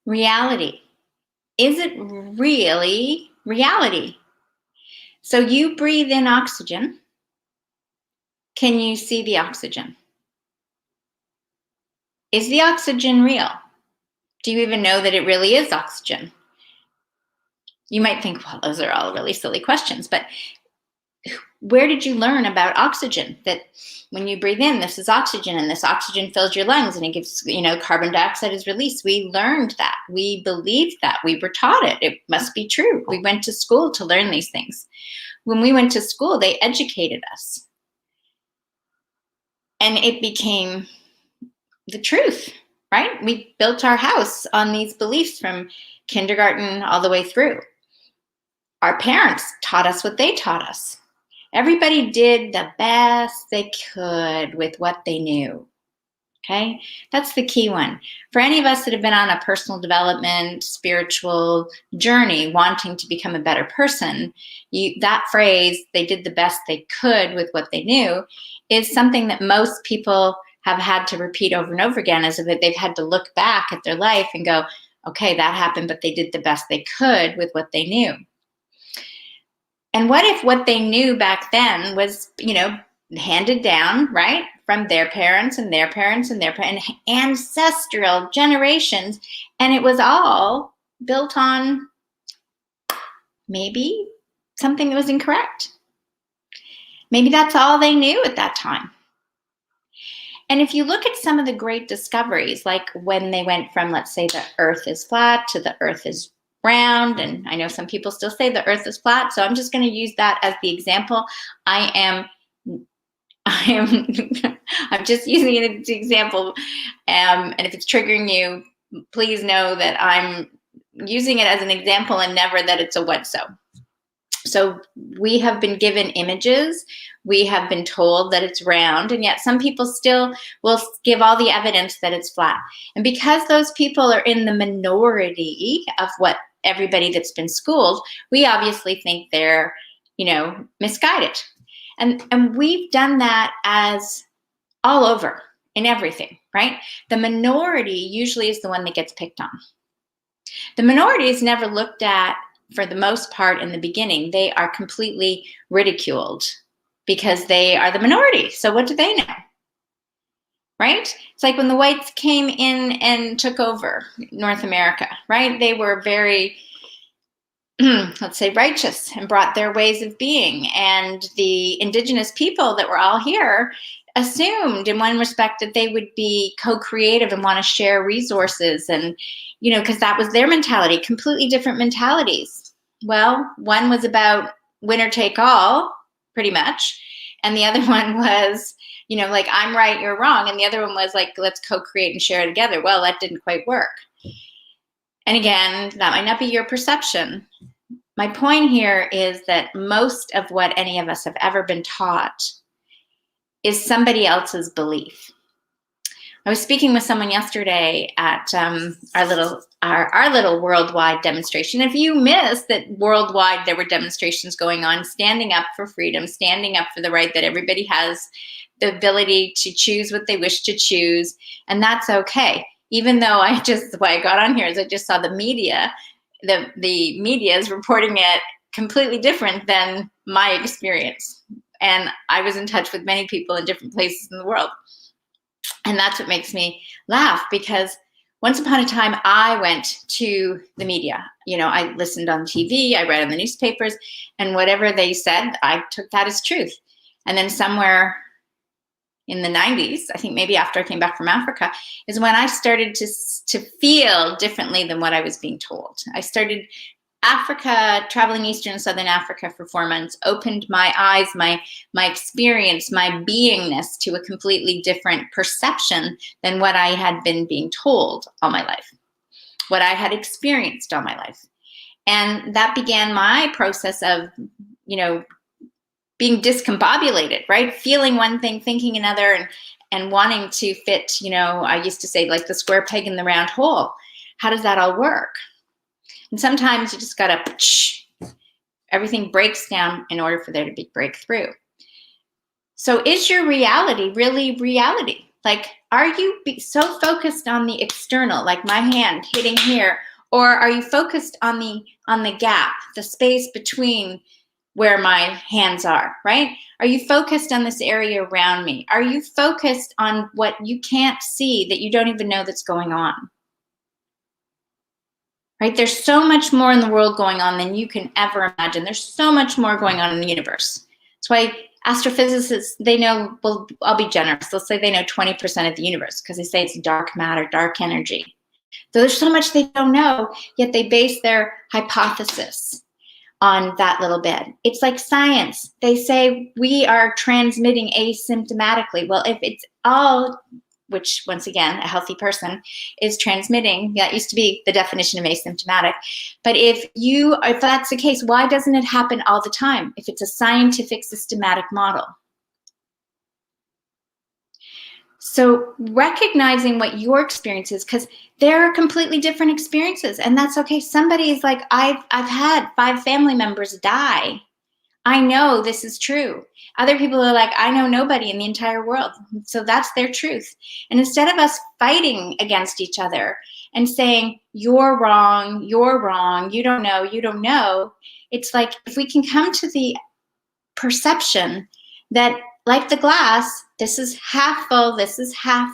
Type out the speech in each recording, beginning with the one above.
reality? Is it really reality? So you breathe in oxygen. Can you see the oxygen? Is the oxygen real? Do you even know that it really is oxygen? You might think, well, those are all really silly questions, but where did you learn about oxygen? That when you breathe in, this is oxygen, and this oxygen fills your lungs, and it gives, carbon dioxide is released. We learned that. We believed that. We were taught it. It must be true. We went to school to learn these things. When we went to school, they educated us. And it became the truth, right? We built our house on these beliefs from kindergarten all the way through. Our parents taught us what they taught us. Everybody did the best they could with what they knew. Okay, that's the key one. For any of us that have been on a personal development, spiritual journey, wanting to become a better person, that phrase, they did the best they could with what they knew, is something that most people have had to repeat over and over again, as if they've had to look back at their life and go, okay, that happened, but they did the best they could with what they knew. And what if what they knew back then was, handed down, right, from their parents and their parents and their parents, ancestral generations, and it was all built on maybe something that was incorrect. Maybe that's all they knew at that time. And if you look at some of the great discoveries, like when they went from, let's say, the earth is flat to the earth is round, and I know some people still say the earth is flat, so I'm just going to use that as the example. I'm just using it as an example, and if it's triggering you, please know that I'm using it as an example and never that it's a what so. So we have been given images, we have been told that it's round, and yet some people still will give all the evidence that it's flat. And because those people are in the minority of what everybody that's been schooled, we obviously think they're, misguided. And we've done that as all over in everything, right? The minority usually is the one that gets picked on. The minority is never looked at, for the most part, in the beginning. They are completely ridiculed because they are the minority. So what do they know? Right? It's like when the whites came in and took over North America, right? They were very, let's say, righteous and brought their ways of being. And the indigenous people that were all here assumed, in one respect, that they would be co-creative and want to share resources, and because that was their mentality. Completely different mentalities. Well, one was about winner take all, pretty much, and the other one was, like, I'm right, you're wrong, and the other one was like, let's co-create and share together. Well, that didn't quite work. And again, that might not be your perception. My point here is that most of what any of us have ever been taught is somebody else's belief. I was speaking with someone yesterday at our little worldwide demonstration. If you missed that, worldwide there were demonstrations going on, standing up for freedom, standing up for the right that everybody has the ability to choose what they wish to choose, and that's okay. Even though why I got on here is I just saw the media. The media is reporting it completely different than my experience. And I was in touch with many people in different places in the world. And that's what makes me laugh, because once upon a time, I went to the media. I listened on TV, I read in the newspapers, and whatever they said, I took that as truth. And then somewhere in the 90s, I think maybe after I came back from Africa, is when I started to feel differently than what I was being told. I started traveling Eastern and Southern Africa for 4 months, opened my eyes, my experience, my beingness to a completely different perception than what I had been being told all my life, what I had experienced all my life. And that began my process of, being discombobulated, right? Feeling one thing, thinking another, and wanting to fit, I used to say, like the square peg in the round hole. How does that all work? And sometimes you just gotta, everything breaks down in order for there to be breakthrough. So is your reality really reality? Like, are you so focused on the external, like my hand hitting here, or are you focused on the gap, the space between where my hands are, right? Are you focused on this area around me? Are you focused on what you can't see, that you don't even know that's going on? Right? There's so much more in the world going on than you can ever imagine. There's so much more going on in the universe. That's why astrophysicists, they know, well, I'll be generous. They'll say they know 20% of the universe because they say it's dark matter, dark energy. So there's so much they don't know, yet they base their hypothesis on that little bit. It's like science. They say we are transmitting asymptomatically. Well, if it's all, which once again, a healthy person is transmitting, that used to be the definition of asymptomatic. But if that's the case, why doesn't it happen all the time if it's a scientific systematic model? So recognizing what your experience is, because there are completely different experiences, and that's okay. Somebody is like, I've had 5 family members die. I know this is true. Other people are like, I know nobody in the entire world. So that's their truth. And instead of us fighting against each other and saying, you're wrong, you don't know, it's like, if we can come to the perception that, like the glass, this is half full, this is half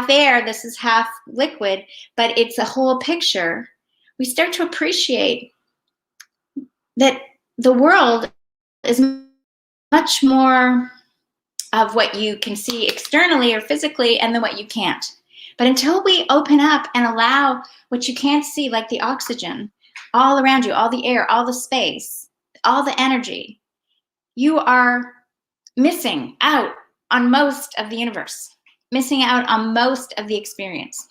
air, this is half liquid, but it's a whole picture, we start to appreciate that the world is much more of what you can see externally or physically and then what you can't. But until we open up and allow what you can't see, like the oxygen all around you, all the air, all the space, all the energy, you are missing out on most of the universe, missing out on most of the experience.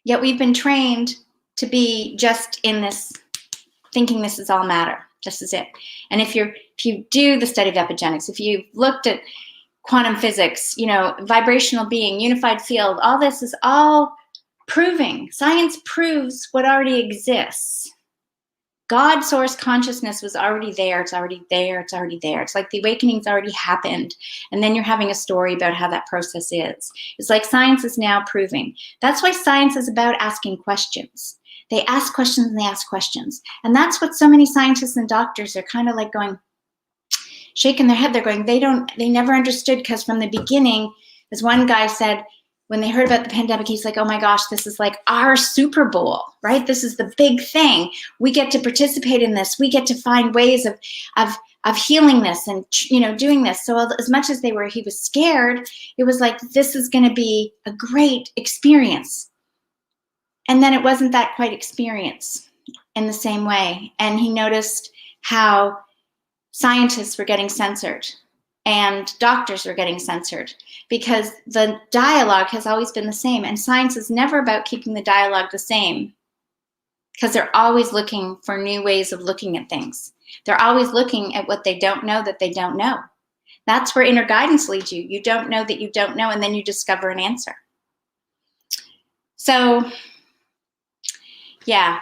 Yet we've been trained to be just in this, thinking this is all matter. This is it. And if you do the study of epigenetics, if you've looked at quantum physics, vibrational being, unified field, all this is all proving. Science proves what already exists. God source consciousness was already there. It's already there. It's already there. It's like the awakening's already happened. And then you're having a story about how that process is. It's like science is now proving. That's why science is about asking questions. They ask questions and they ask questions. And that's what so many scientists and doctors are kind of like going, shaking their head. They're going, they never understood, because from the beginning, as one guy said, when they heard about the pandemic, he's like, oh my gosh, this is like our Super Bowl, right? This is the big thing. We get to participate in this. We get to find ways of healing this and, doing this. So as much as he was scared, it was like, this is going to be a great experience. And then it wasn't that quite experience in the same way. And he noticed how scientists were getting censored and doctors were getting censored, because the dialogue has always been the same. And science is never about keeping the dialogue the same, because they're always looking for new ways of looking at things. They're always looking at what they don't know that they don't know. That's where inner guidance leads you. You don't know that you don't know, and then you discover an answer. So, yeah.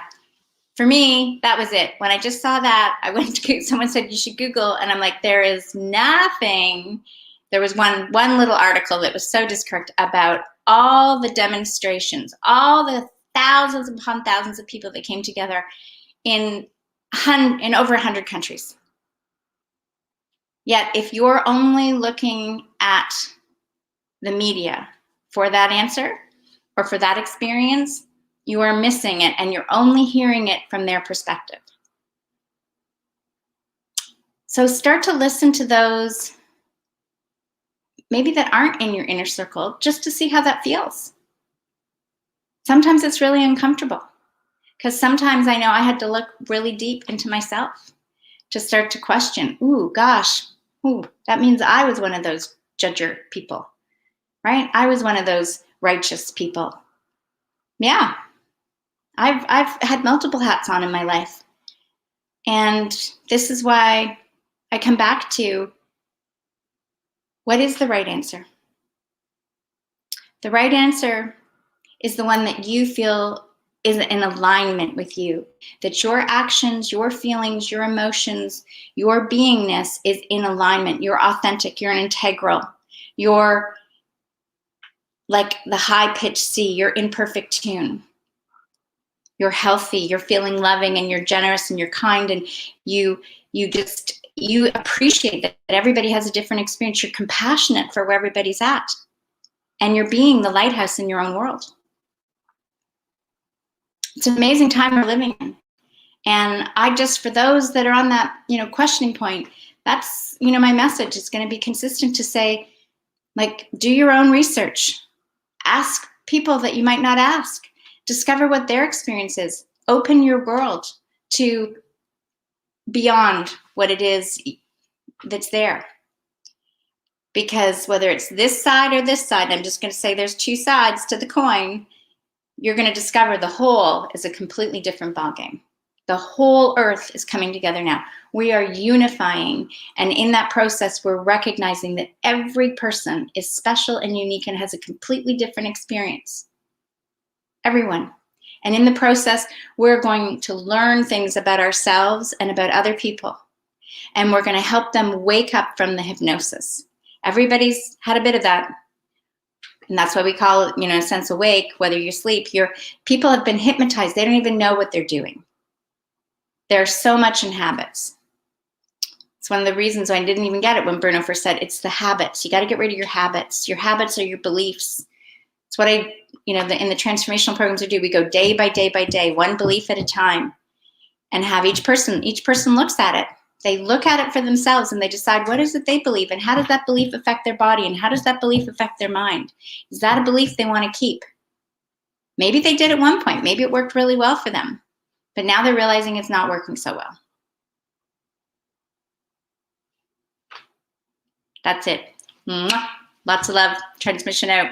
For me, that was it. When I just saw that, I went to, someone said, you should Google, and I'm like, there is nothing. There was one little article that was so discorrect about all the demonstrations, all the thousands upon thousands of people that came together in over 100 countries. Yet, if you're only looking at the media for that answer or for that experience, you are missing it, and you're only hearing it from their perspective. So start to listen to those maybe that aren't in your inner circle, just to see how that feels. Sometimes it's really uncomfortable, because sometimes I know I had to look really deep into myself to start to question, ooh, gosh, that means I was one of those judger people, right? I was one of those righteous people. Yeah. I've had multiple hats on in my life. And this is why I come back to, what is the right answer? The right answer is the one that you feel is in alignment with you, that your actions, your feelings, your emotions, your beingness is in alignment. You're authentic, you're integral, you're like the high-pitched C, you're in perfect tune. You're healthy, you're feeling loving, and you're generous, and you're kind, and you appreciate that everybody has a different experience. You're compassionate for where everybody's at, and you're being the lighthouse in your own world. It's an amazing time we're living in. And I just, for those that are on that, questioning point, that's, my message is going to be consistent to say, like, do your own research. Ask people that you might not ask. Discover what their experience is. Open your world to beyond what it is that's there. Because whether it's this side or this side, I'm just going to say there's two sides to the coin, you're going to discover the whole is a completely different ballgame. The whole earth is coming together now. We are unifying, and in that process, we're recognizing that every person is special and unique and has a completely different experience. Everyone. And in the process, we're going to learn things about ourselves and about other people. And we're going to help them wake up from the hypnosis. Everybody's had a bit of that. And that's why we call it, in a sense, awake, whether you sleep. People have been hypnotized. They don't even know what they're doing. There's so much in habits. It's one of the reasons I didn't even get it when Bruno first said, it's the habits. You got to get rid of your habits. Your habits are your beliefs. It's what in the transformational programs we do. We go day by day by day, one belief at a time, and have each person looks at it. They look at it for themselves and they decide what is it they believe and how does that belief affect their body and how does that belief affect their mind? Is that a belief they want to keep? Maybe they did at one point. Maybe it worked really well for them. But now they're realizing it's not working so well. That's it. Mwah. Lots of love. Transmission out.